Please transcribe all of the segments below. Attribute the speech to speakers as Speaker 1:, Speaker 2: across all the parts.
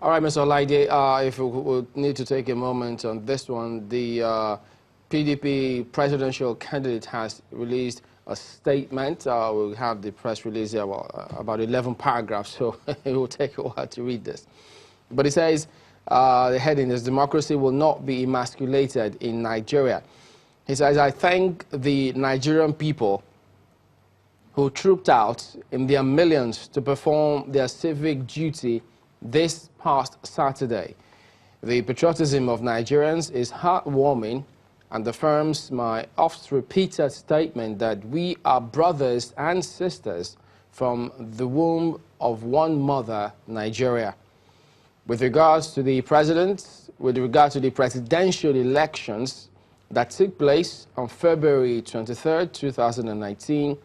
Speaker 1: All right, Mr. Olaide, if we would need to take a moment on this one, the PDP presidential candidate has released a statement. We'll have the press release here, about 11 paragraphs, so it will take a while to read this. But it says, the heading is, "Democracy will not be emasculated in Nigeria." He says, "I thank the Nigerian people who trooped out in their millions to perform their civic duty this past Saturday. The patriotism of Nigerians is heartwarming and affirms my oft-repeated statement that we are brothers and sisters from the womb of one mother, Nigeria. With regard to the presidential elections that took place on February 23rd, 2019,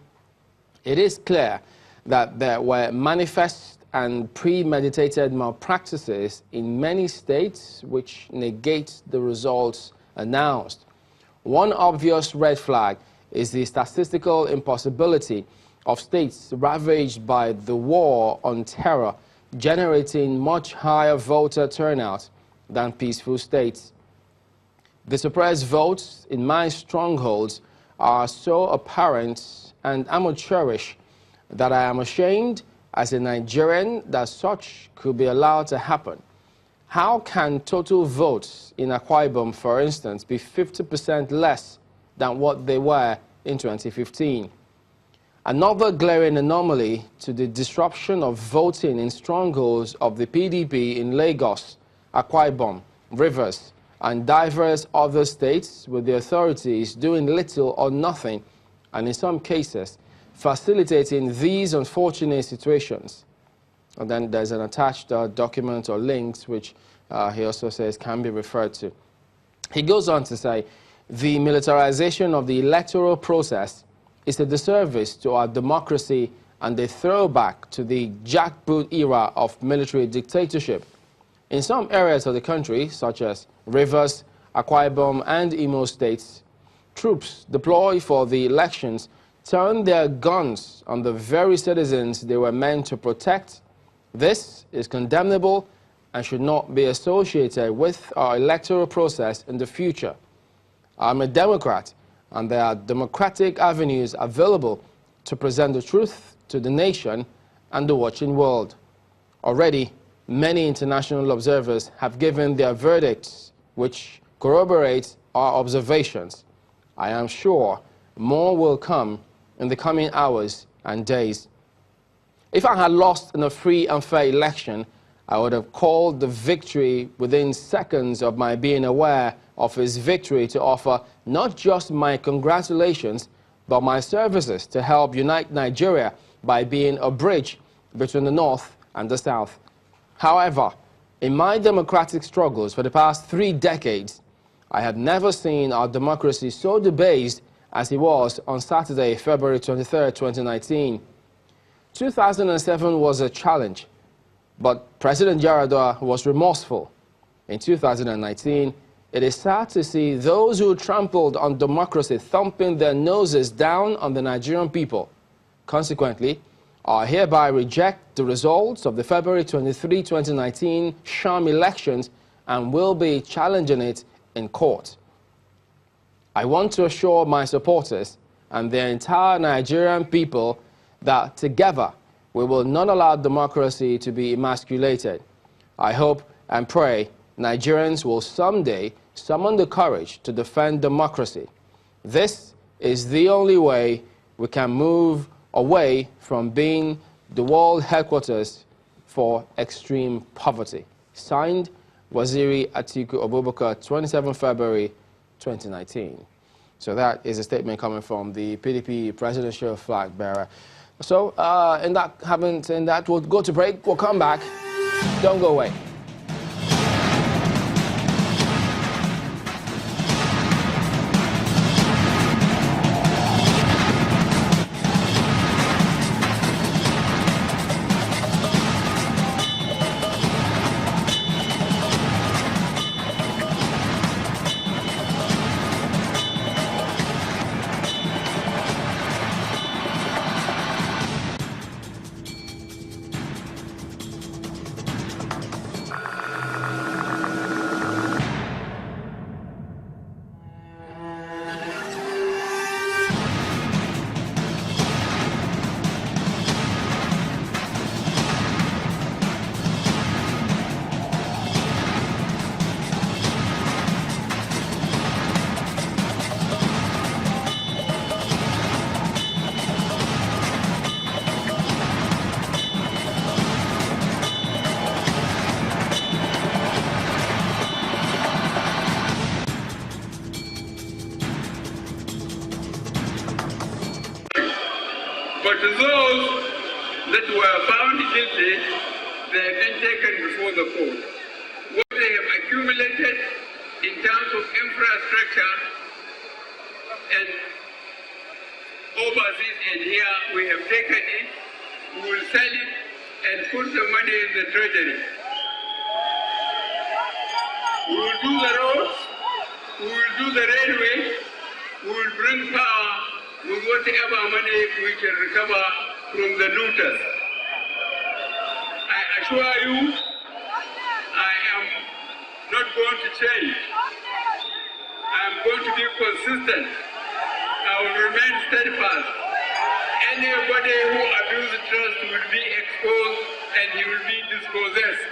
Speaker 1: it is clear that there were manifest and premeditated malpractices in many states which negate the results announced. One obvious red flag is the statistical impossibility of states ravaged by the war on terror generating much higher voter turnout than peaceful states. The suppressed votes in my strongholds are so apparent and amateurish that I am ashamed as a Nigerian that such could be allowed to happen. How can total votes in Akwa Ibom, for instance, be 50% less than what they were in 2015? Another glaring anomaly to the disruption of voting in strongholds of the PDP in Lagos, Akwa Ibom, Rivers, and diverse other states, with the authorities doing little or nothing, and in some cases, facilitating these unfortunate situations. And then there's an attached document or links which he also says can be referred to. He goes on to say, the militarization of the electoral process is a disservice to our democracy and a throwback to the jackboot era of military dictatorship. In some areas of the country, such as Rivers, Akwa Ibom, and Imo states, troops deployed for the elections turned their guns on the very citizens they were meant to protect. This is condemnable and should not be associated with our electoral process in the future. I'm a Democrat, and there are democratic avenues available to present the truth to the nation and the watching world. Already, many international observers have given their verdicts, which corroborate our observations. I am sure more will come in the coming hours and days. If I had lost in a free and fair election, I would have called the victory within seconds of my being aware of his victory to offer not just my congratulations, but my services to help unite Nigeria by being a bridge between the North and the South. However, in my democratic struggles for the past 3 decades, I have never seen our democracy so debased as it was on Saturday, February 23, 2019. 2007 was a challenge, but President Yaradua was remorseful. In 2019, it is sad to see those who trampled on democracy thumping their noses down on the Nigerian people. Consequently, I hereby reject the results of the February 23, 2019 sham elections and will be challenging it in court. I want to assure my supporters and the entire Nigerian people that together we will not allow democracy to be emasculated. I hope and pray Nigerians will someday summon the courage to defend democracy. This is the only way we can move away from being the world headquarters for extreme poverty. Signed, Waziri Atiku Abubakar, 27 February 2019. So that is a statement coming from the PDP presidential flag bearer. So having said that, we'll go to break. We'll come back. Don't go away.
Speaker 2: But those that were found guilty, they have been taken before the court. What they have accumulated in terms of infrastructure and overseas, and here we have taken it, we will sell it and put the money in the treasury. We will do the roads, we will do the railway, we will bring power with whatever money we can recover from the looters. I assure you, I am not going to change. I am going to be consistent. I will remain steadfast. Anybody who abuses trust will be exposed and he will be dispossessed.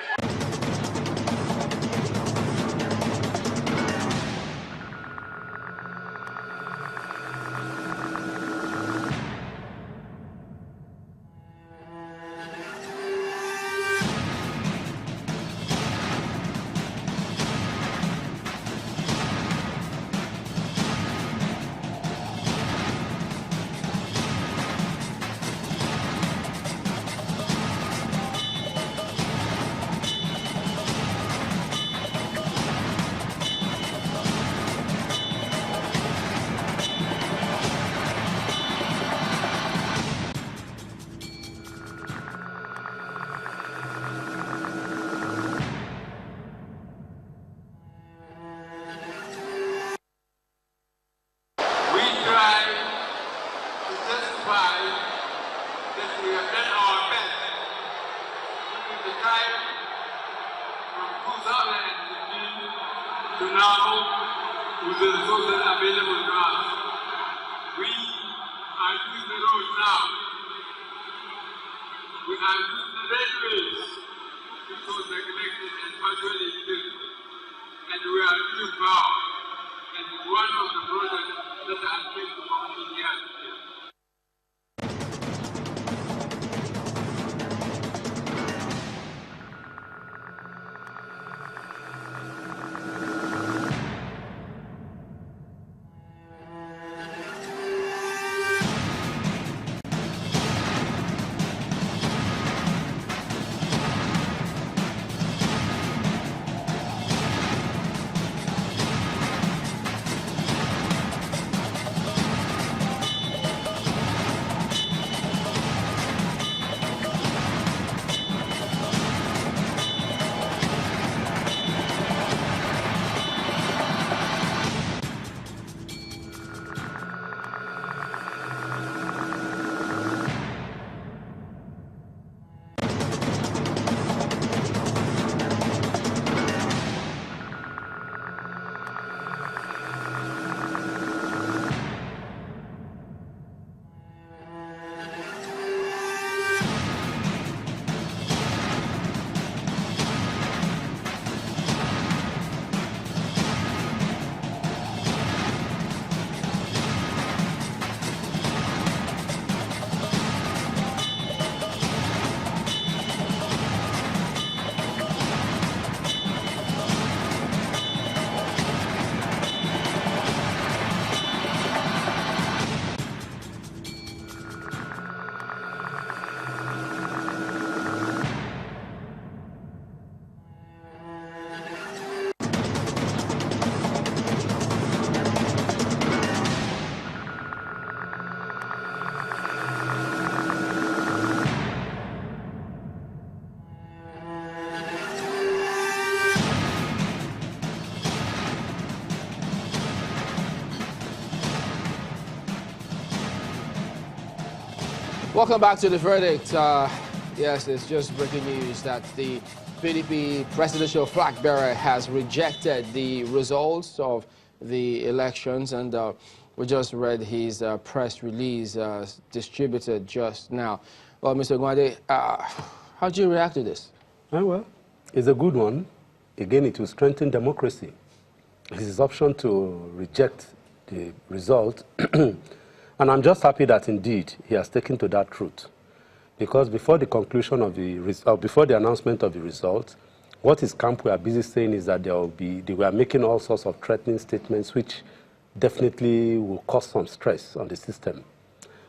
Speaker 1: Welcome back to the verdict. Yes, it's just breaking news that the PDP presidential flag bearer has rejected the results of the elections, and we just read his press release distributed just now. Well, Mr. Gwade, how do you react to this?
Speaker 3: Well, it's a good one. Again, it will strengthen democracy. It's his option to reject the result. And I'm just happy that indeed he has taken to that truth. Because before the conclusion of the before the announcement of the result, what his camp were busy saying is that they were making all sorts of threatening statements which definitely will cause some stress on the system.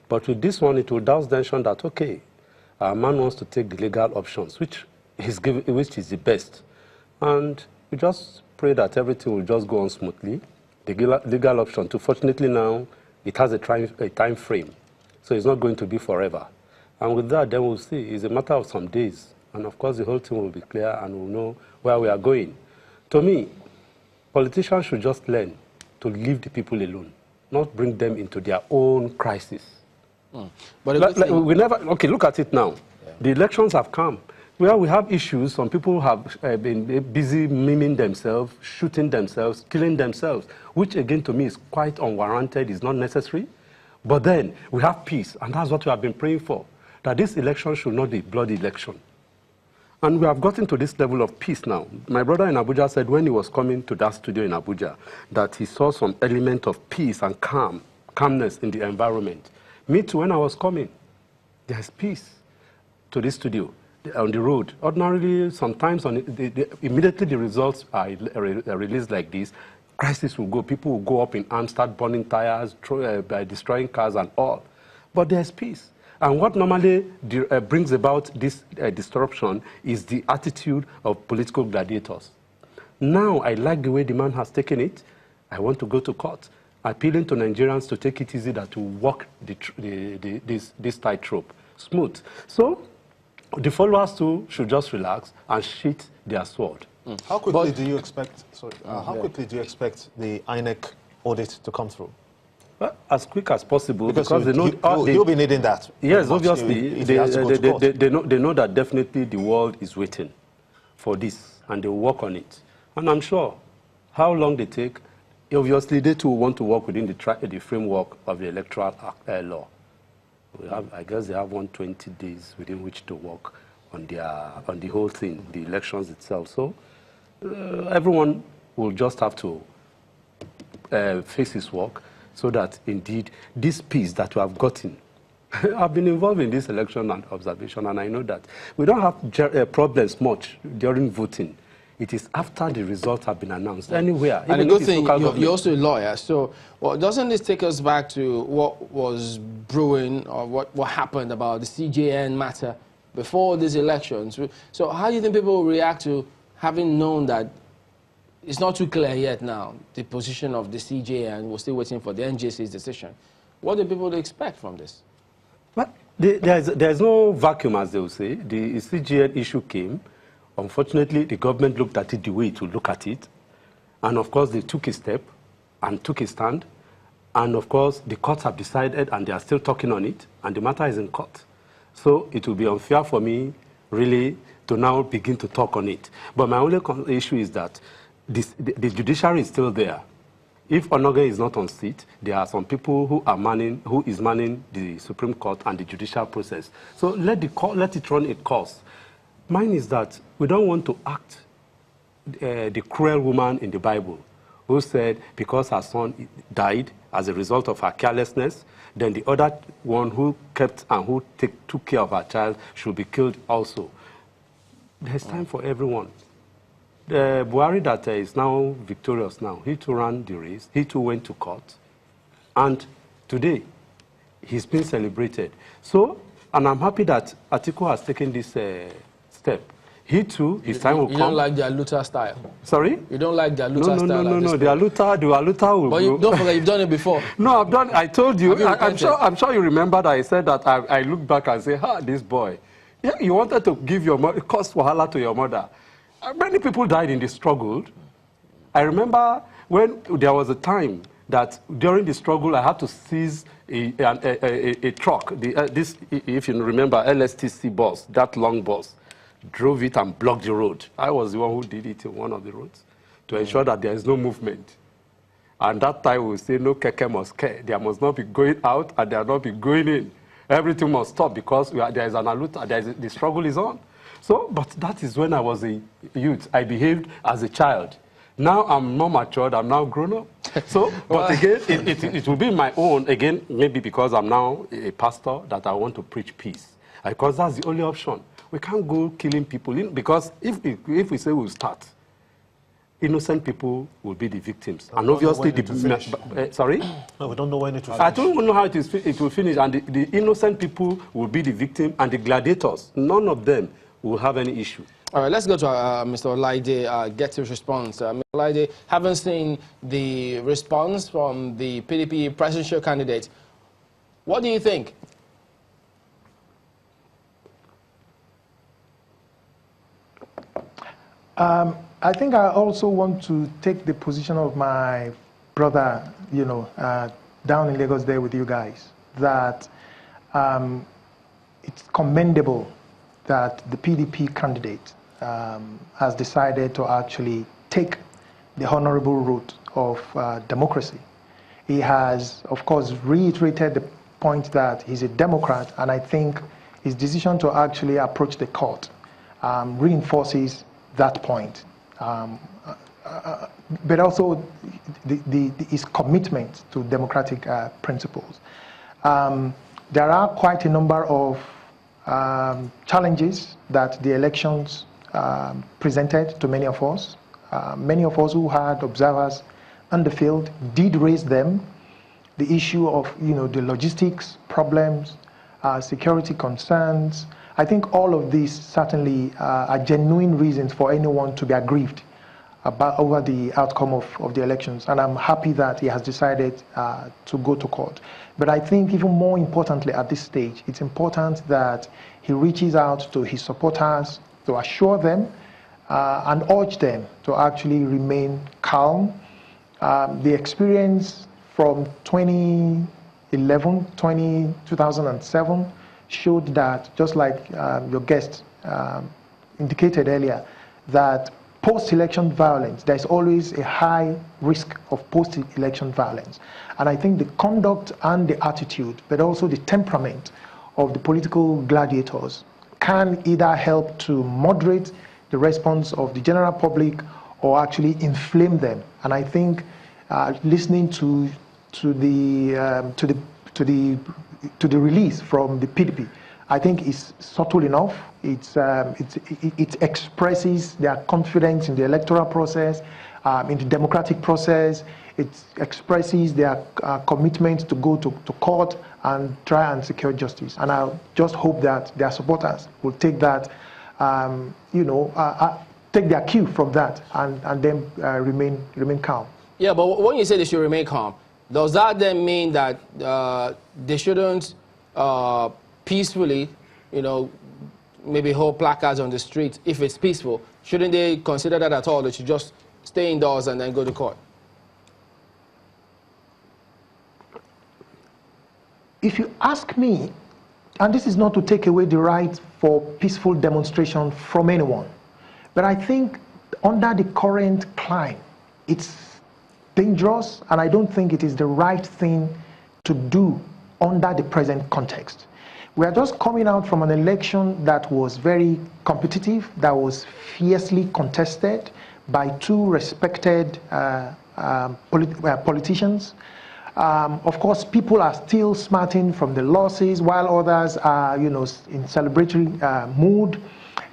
Speaker 3: But with this one, it will douse the tension that, okay, our man wants to take the legal options, which is the best. And we just pray that everything will just go on smoothly. The legal option, too, fortunately now, it has a time frame. So it's not going to be forever. And with that, then we'll see. It's a matter of some days. And of course, the whole thing will be clear and we'll know where we are going. To me, politicians should just learn to leave the people alone, not bring them into their own crisis. But we never, okay, look at it now. Yeah. The elections have come. Where we have issues, some people have been busy maiming themselves, shooting themselves, killing themselves, which again to me is quite unwarranted, is not necessary. But then we have peace, and that's what we have been praying for, that this election should not be a bloody election. And we have gotten to this level of peace now. My brother in Abuja said when he was coming to that studio in Abuja that he saw some element of peace and calmness in the environment. Me too, when I was coming, there's peace to this studio on the road. Ordinarily, sometimes immediately the results are released like this, crisis will go. People will go up in arms, start burning tires, destroying cars and all. But there's peace. And what normally brings about this disruption is the attitude of political gladiators. Now, I like the way the man has taken it. I want to go to court, appealing to Nigerians to take it easy, that to walk this tightrope smooth. So the followers too should just relax and sheath their sword.
Speaker 4: How quickly do you expect? Sorry, how quickly do you expect the INEC audit to come through?
Speaker 3: Well, as quick as possible, because
Speaker 4: he'll be needing that.
Speaker 3: Yes, obviously, they know that definitely the world is waiting for this, and they will work on it. And I'm sure, how long they take, obviously they too want to work within the framework of the electoral law. I guess they have 120 days within which to work on the whole thing, the elections itself. So everyone will just have to face his work, so that indeed this peace that we have gotten. I've been involved in this election and observation, and I know that we don't have problems much during voting. It is after the results have been announced anywhere.
Speaker 1: And the good thing, you're also a lawyer, so doesn't this take us back to what was brewing, or what happened about the CJN matter before these elections? So how do you think people will react to having known that it's not too clear yet now, the position of the CJN, we're still waiting for the NJC's decision? What do people expect from this?
Speaker 3: Well, there's no vacuum, as they will say. The CJN issue came. Unfortunately, the government looked at it the way to look at it. And of course, they took a step and took a stand. And of course, the courts have decided, and they are still talking on it, and the matter is in court. So it will be unfair for me, really, to now begin to talk on it. But my only issue is that the judiciary is still there. If Onoge is not on seat, there are some people who is manning the Supreme Court and the judicial process. So let it run its course. Mine is that we don't want to act the cruel woman in the Bible who said because her son died as a result of her carelessness, then the other one who kept and who took care of her child should be killed also. There's time for everyone. The Buhari that is now victorious now, he too ran the race, he too went to court, and today he's been celebrated. So, and I'm happy that Atiku has taken this step. He too, his time will come. You
Speaker 1: don't like their Luther style?
Speaker 3: Sorry?
Speaker 1: You don't like their Luther style?
Speaker 3: No, their Luther will
Speaker 1: But don't forget, you've done it before.
Speaker 3: No, I've done, I told you, I'm sure you remember that I said that I look back and say, this boy, yeah, you wanted to give your mother, cause wahala to your mother. Many people died in the struggle. I remember when there was a time that during the struggle I had to seize a truck. This, if you remember, LSTC bus, that long bus, drove it and blocked the road. I was the one who did it in one of the roads to ensure that there is no movement. And that time we say no keke must care. There must not be going out and there must not be going in. Everything must stop because there is an aluta, the struggle is on. So, but that is when I was a youth. I behaved as a child. Now I'm more matured, I'm now grown up. So, but again, it will be my own, again, maybe because I'm now a pastor, that I want to preach peace. Because that's the only option. We can't go killing people, because if we say we'll start, innocent people will be the victims. And obviously, sorry?
Speaker 4: No, we don't know when it will finish.
Speaker 3: I don't know how it will finish, and the innocent people will be the victim, and the gladiators, none of them will have any issue.
Speaker 1: All right, let's go to Mr. Olaide, get his response. Mr. Olaide, having seen the response from the PDP presidential candidate, what do you think?
Speaker 5: I think I also want to take the position of my brother, down in Lagos there with you guys, that it's commendable that the PDP candidate has decided to actually take the honorable route of democracy. He has, of course, reiterated the point that he's a Democrat, and I think his decision to actually approach the court reinforces that point. But also his commitment to democratic principles. There are quite a number of challenges that the elections presented to many of us. Many of us who had observers on the field did raise them. The issue of the logistics problems, security concerns. I think all of these certainly are genuine reasons for anyone to be aggrieved over the outcome of the elections. And I'm happy that he has decided to go to court. But I think even more importantly at this stage, it's important that he reaches out to his supporters to assure them and urge them to actually remain calm. The experience from 2007 showed that, just like your guest indicated earlier, that post-election violence, there's always a high risk of post-election violence. And I think the conduct and the attitude, but also the temperament of the political gladiators can either help to moderate the response of the general public or actually inflame them. And I think listening to the release from the PDP, I think is subtle enough. It expresses their confidence in the electoral process, in the democratic process. It expresses their commitment to go to court and try and secure justice. And I just hope that their supporters will take that, take their cue from that and then remain calm.
Speaker 1: Yeah, but when you say they should remain calm, does that then mean that they shouldn't peacefully, maybe hold placards on the street if it's peaceful? Shouldn't they consider that at all? They should just stay indoors and then go to court?
Speaker 5: If you ask me, and this is not to take away the right for peaceful demonstration from anyone, but I think under the current climate, it's dangerous, and I don't think it is the right thing to do under the present context. We are just coming out from an election that was very competitive, that was fiercely contested by two respected politicians. Of course, people are still smarting from the losses, while others are, in celebratory mood.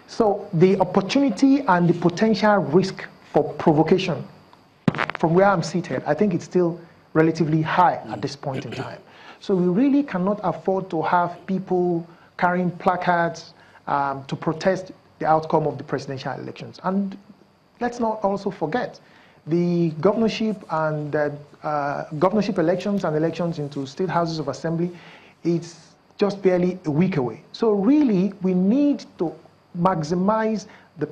Speaker 5: So the opportunity and the potential risk for provocation, from where I'm seated, I think it's still relatively high at this point in time. So we really cannot afford to have people carrying placards to protest the outcome of the presidential elections. And let's not also forget the governorship and governorship elections and elections into state houses of assembly. It's just barely a week away. So really, we need to maximize the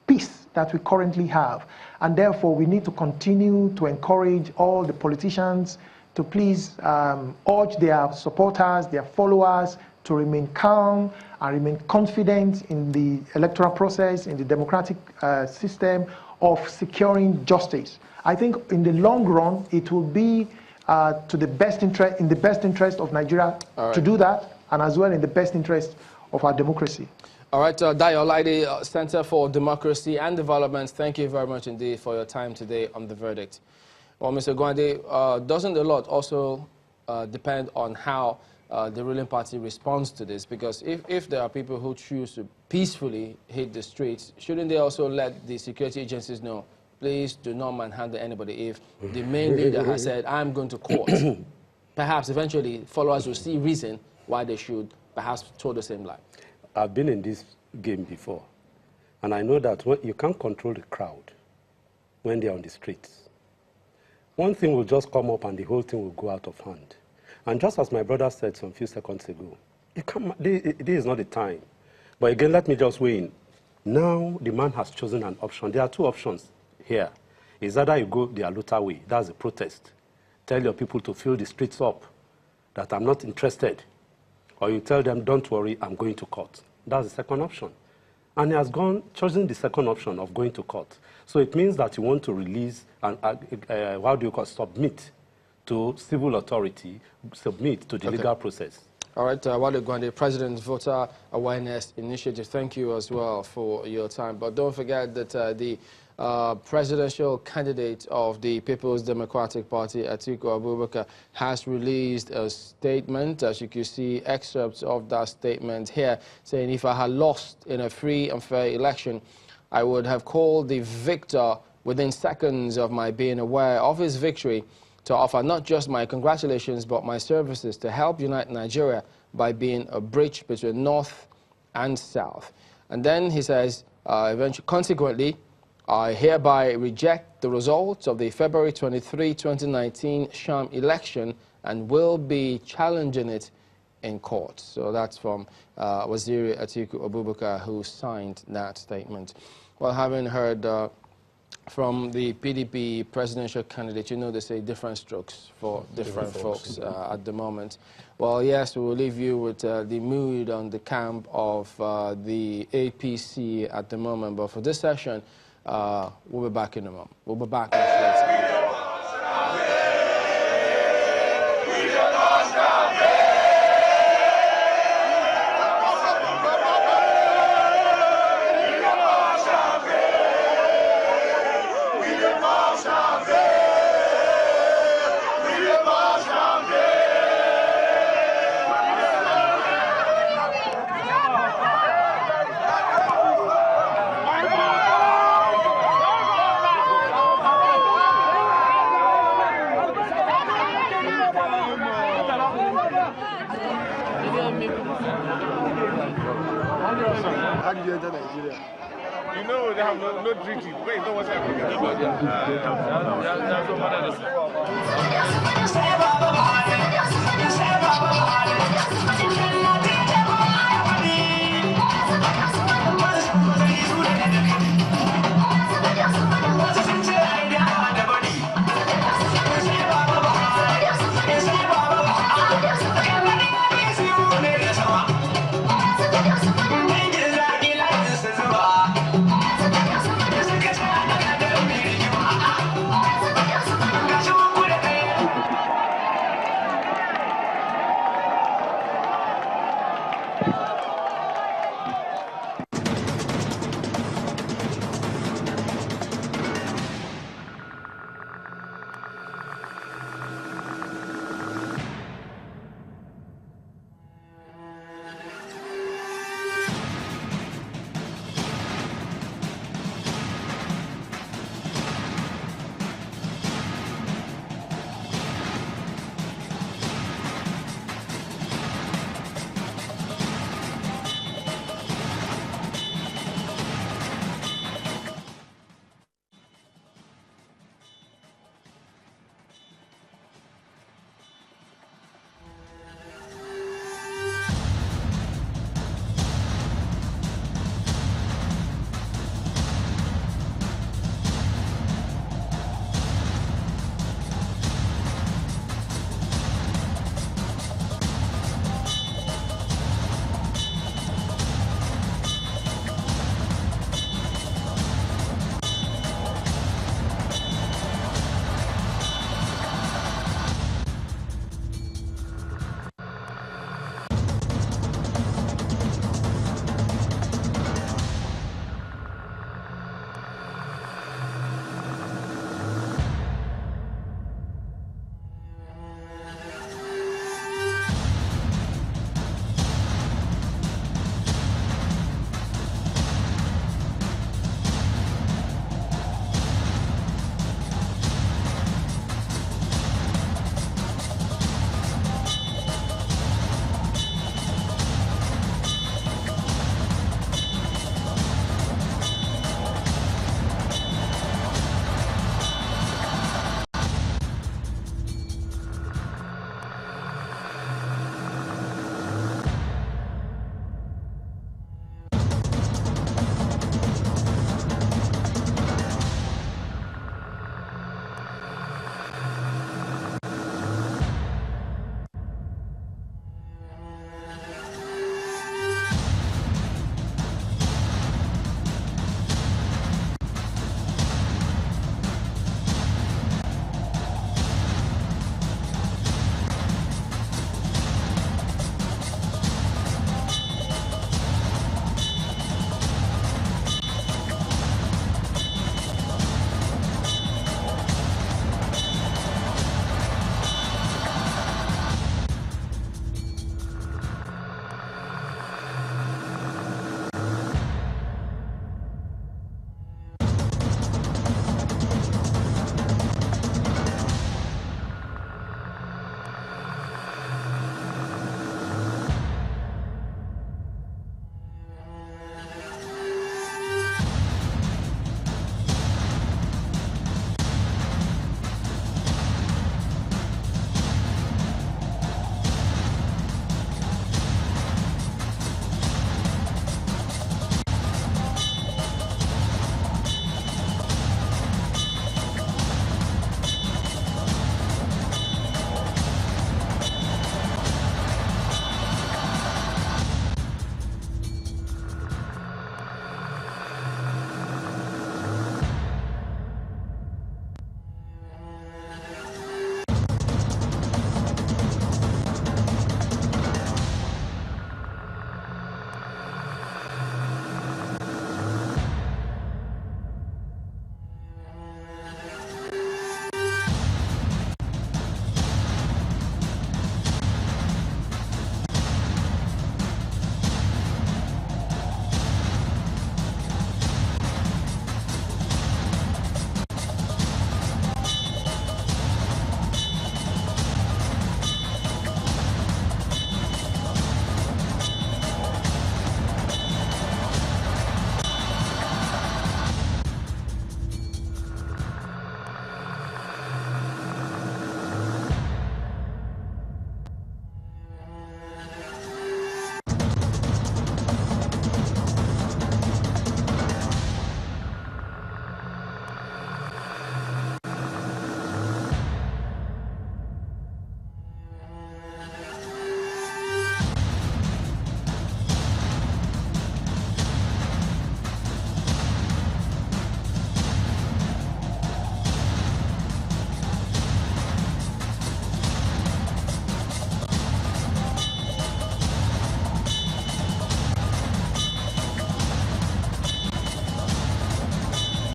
Speaker 5: peace that we currently have. And therefore, we need to continue to encourage all the politicians to please urge their supporters, their followers, to remain calm and remain confident in the electoral process, in the democratic system of securing justice. I think in the long run, it will be in the best interest of Nigeria to do that, and as well in the best interest of our democracy.
Speaker 1: All right, Dayo Olaide, Center for Democracy and Development, thank you very much indeed for your time today on the verdict. Well, Mr. Gwande, doesn't a lot also depend on how the ruling party responds to this? Because if there are people who choose to peacefully hit the streets, shouldn't they also let the security agencies know, please do not manhandle anybody. If the main leader has said, I'm going to court, perhaps eventually followers will see reason why they should perhaps toe the same line.
Speaker 3: I've been in this game before, and I know that you can't control the crowd when they're on the streets. One thing will just come up and the whole thing will go out of hand. And just as my brother said some few seconds ago, this is not the time. But again, let me just weigh in. Now the man has chosen an option. There are two options here. It's either you go the Aluta way, that's a protest. Tell your people to fill the streets up, that I'm not interested. Or you tell them, don't worry, I'm going to court. That's the second option. And he has chosen the second option of going to court. So it means that you want to release and, submit to civil authority, submit to the legal process. All
Speaker 1: right, Wale Gwande, President Voter Awareness Initiative, thank you as well for your time. But don't forget that the presidential candidate of the People's Democratic Party, Atiku Abubakar, has released a statement. As you can see, excerpts of that statement here, saying, if I had lost in a free and fair election, I would have called the victor within seconds of my being aware of his victory to offer not just my congratulations, but my services to help unite Nigeria by being a bridge between North and South. And then he says, consequently, I hereby reject the results of the February 23, 2019 sham election and will be challenging it in court. So that's from Waziri Atiku Abubakar, who signed that statement. Well, having heard from the PDP presidential candidate, you know they say different strokes for different folks at the moment. Well, yes, we will leave you with the mood on the camp of the APC at the moment. But for this session, we'll be back in a moment. We'll be back in a short time.
Speaker 6: You know they have no drinking. Wait, you know what's happening?